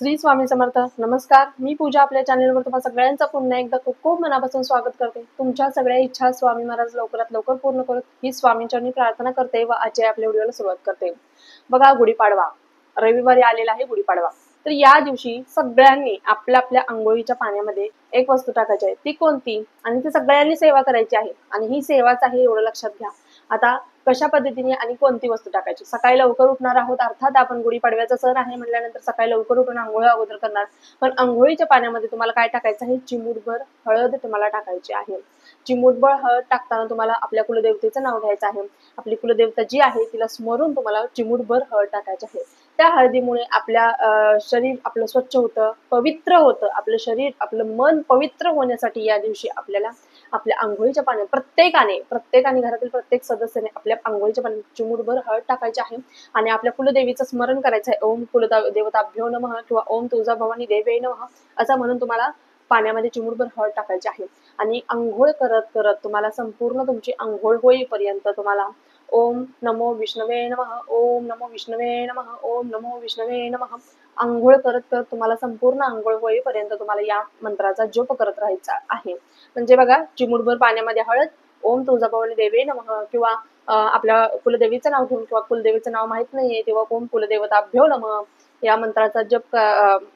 श्री स्वामी समर्थ. नमस्कार, मी पूजा आपल्या चॅनलवर तुम्हा सगळ्यांचं पुन्हा एकदा खूप खूप मनापासून स्वागत करते. तुमच्या सगळ्या इच्छा स्वामी महाराज लवकरात लवकर पूर्ण करत ही स्वामींचरणी प्रार्थना करते व आजच्या आपल्या व्हिडिओला सुरुवात करते. बघा, गुढीपाडवा रविवारी आलेला आहे. गुढीपाडवा तर या दिवशी सगळ्यांनी आपल्या आपल्या अंघोळीच्या पाण्यामध्ये एक वस्तू टाकायची आहे. ती कोणती आणि ती सगळ्यांनी सेवा करायची आहे. आणि ही सेवाच आहे एवढं लक्षात घ्या. आता कशा पद्धतीने आणि कोणती वस्तू टाकायची. सकाळी लवकर उठणार आहोत, अर्थात आपण गुढीपाडव्याचा सण आहे म्हटल्यानंतर सकाळी लवकर उठून आंघोळ अगोदर करणार. पण आंघोळीच्या पाण्यामध्ये तुम्हाला काय टाकायचं आहे, चिमूटभर हळद तुम्हाला टाकायची आहे. चिमूटभर हळद टाकताना तुम्हाला आपल्या कुलदेवतेचं नाव घ्यायचं आहे. आपली कुलदेवता जी आहे तिला स्मरून तुम्हाला चिमूटभर हळद टाकायची आहे. त्या हळदीमुळे आपल्या शरीर आपलं स्वच्छ होतं, पवित्र होतं. आपलं शरीर आपलं मन पवित्र होण्यासाठी या दिवशी आपल्याला आपल्या आंघोळीच्या पाण्यात प्रत्येकाने घरातील प्रत्येक सदस्याने आपल्या आंघोळीच्या पाण्यात चिमूटभर हळद टाकायची आहे. आणि आपल्या कुलदेवीचं स्मरण करायचं आहे. ओम कुलदेवताभ्यो नमः किंवा ओम तुळजाभवानी देवे नमः असं म्हणून तुम्हाला पाण्यामध्ये चिमूटभर हळद टाकायची आहे. आणि आंघोळ करत करत तुम्हाला संपूर्ण तुमची आंघोळ होईपर्यंत तुम्हाला ओम नमो विष्णवे नमः, ओम नमो विष्णवे नमः, ओम नमो विष्णवे नमः आंघोळ करत करत तुम्हाला संपूर्ण आंघोळ होईपर्यंत तुम्हाला या मंत्राचा जप करत राहायचा आहे. म्हणजे बघा, चिमूटभर पाण्यामध्ये हळद, ओम तुळजाभवानी देवे नमः किंवा आपल्या कुलदेवीचं नाव घेऊन किंवा कुलदेवीचं नाव माहित नाहीये तेव्हा ओम कुलदेवताभ्यो नमः या मंत्राचा जप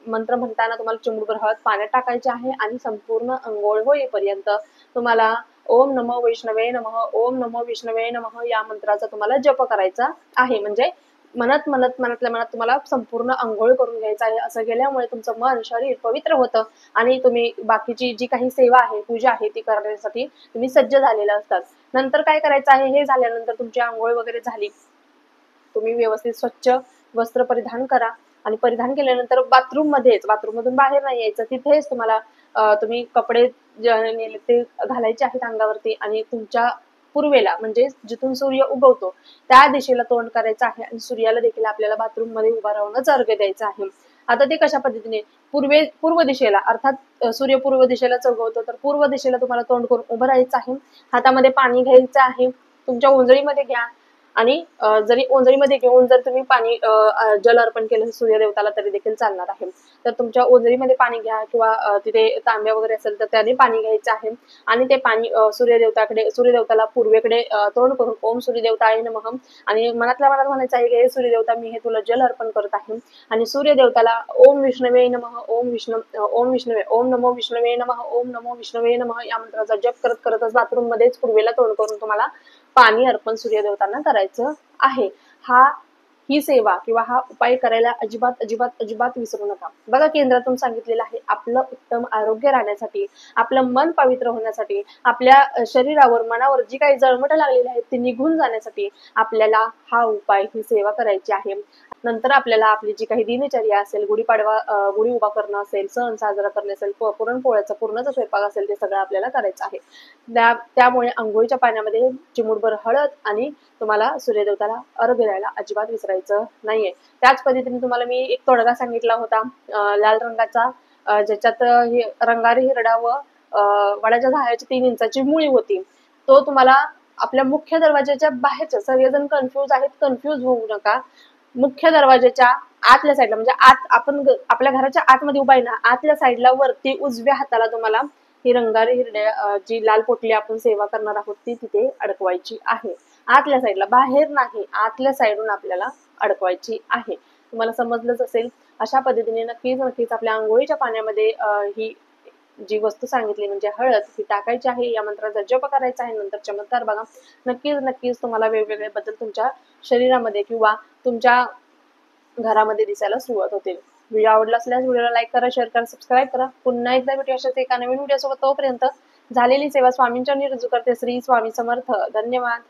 मंत्र म्हणताना तुम्हाला चिमूटभर हळद पाण्यात टाकायचे आहे. आणि संपूर्ण अंघोळ होईपर्यंत तुम्हाला ओम नमो वैष्णवे नमः, ओम नमो विष्णवे नमः या मंत्राचा तुम्हाला जप करायचा आहे. म्हणजे मनातल्या मनात तुम्हाला संपूर्ण अंघोळ करून घ्यायचं आहे. असं केल्यामुळे तुमचं मन शरीर पवित्र होतं आणि तुम्ही बाकीची जी काही सेवा आहे, पूजा आहे ती करण्यासाठी तुम्ही सज्ज झालेला असतात. नंतर काय करायचं आहे, हे झाल्यानंतर तुमची आंघोळ वगैरे झाली, तुम्ही व्यवस्थित स्वच्छ वस्त्र परिधान करा. आणि परिधान केल्यानंतर बाथरूम मधून बाहेर नाही यायचं. तिथेच तुम्हाला तुम्ही कपडे नेले ते घालायचे आहेत अंगावरती आणि तुमच्या पूर्वेला म्हणजे जिथून सूर्य उगवतो त्या दिशेला तोंड करायचं आहे. आणि सूर्याला देखील आपल्याला बाथरूम मध्ये उभा राहूनच अर्घ्य द्यायचं आहे. आता ते कशा पद्धतीने, पूर्व दिशेला, अर्थात सूर्य पूर्व दिशेलाच उगवतो तर पूर्व दिशेला तुम्हाला तोंड करून उभं राहायचं आहे. हातामध्ये पाणी घ्यायचं आहे. तुमच्या ओंजळीमध्ये घ्या. आणि जरी ओंजळीमध्ये घेऊन जर तुम्ही पाणी जल अर्पण केलं सूर्यदेवताला तरी देखील चालणार आहे. तर तुमच्या ओंजळीमध्ये पाणी घ्या किंवा तिथे तांब्या वगैरे असेल तर त्याने पाणी घ्यायचं आहे. आणि ते पाणी सूर्यदेवताला पूर्वेकडे तोंड करून ओम सूर्यदेवताय नमः आणि मनातल्या मनात म्हणायचं आहे की हे सूर्यदेवता, मी हे तुला जल अर्पण करत आहे. आणि सूर्यदेवताला ओम विष्णवे नमः, ओम विष्णवे, ओम नमो विष्णवे नमः, ओम नमो विष्णवे नमः या मंत्राचा जप करत करतच बाथरूम मध्येच पूर्वेला तोंड करून तुम्हाला पाणी अर्पण सूर्यदेवतांना करायचं आहे. ही सेवा किंवा हा उपाय करायला अजिबात अजिबात अजिबात विसरू नका. बघा, केंद्रातून सांगितलेलं आहे आपलं उत्तम आरोग्य राहण्यासाठी, आपलं मन पवित्र होण्यासाठी, आपल्या शरीरावर मनावर जी काही जळमट लागलेली आहे ती निघून जाण्यासाठी आपल्याला हा उपाय, ही सेवा करायची आहे. नंतर आपल्याला आपली जी काही दिनचर्या असेल, गुढी उभा करणं असेल, सण साजरा करणं असेल, पुरणपोळ्याचा पूर्णचा स्वयंपाक असेल, ते सगळं आपल्याला करायचं आहे. त्यामुळे आंघोळीच्या पाण्यामध्ये चिमूटभर हळद आणि तुम्हाला सूर्यदेवताला अर्घ्य द्यायला अजिबात विसरायचं नाहीये. त्याच पद्धतीने तुम्हाला मी एक तोडगा सांगितला होता लाल रंगाचा, ज्याच्यात रंगारी हिरडा व वडाच्या झाडाची 3 इंचाची मुळी होती. तो तुम्हाला आपल्या मुख्य दरवाजाच्या बाहेरच्या, सगळेजण कन्फ्यूज होऊ नका, मुख्य दरवाजाच्या आतल्या साईडला म्हणजे आपण आपल्या घराच्या आतमध्ये उभा आहे ना, आतल्या साईडला वरती उजव्या हाताला तुम्हाला ही रंगारी हिरड्या जी लाल पोटली आपण सेवा करणार आहोत ती तिथे अडकवायची आहे. आतल्या साईडला, बाहेर नाही, आतल्या साईडून आपल्याला अडकवायची आहे. तुम्हाला समजलंच असेल. अशा पद्धतीने नक्कीच आपल्या आंघोळीच्या पाण्यामध्ये ही जी वस्तू सांगितली म्हणजे हळद ही टाकायची आहे. या मंत्राचा जप करायचा आहे. नंतर चमत्कार बघा. नक्कीच तुम्हाला वेगवेगळे बदल तुमच्या शरीरामध्ये किंवा तुमच्या घरामध्ये दिसायला सुरुवात होतील. व्हिडिओ आवडला असल्यास व्हिडिओला लाईक करा, शेअर करा, सबस्क्राईब करा. पुन्हा एकदा भेटूया अशाच एका नवीन व्हिडिओ सोबत. तोपर्यंत झालेली सेवा स्वामींच्या रुजू करते. श्री स्वामी समर्थ. धन्यवाद.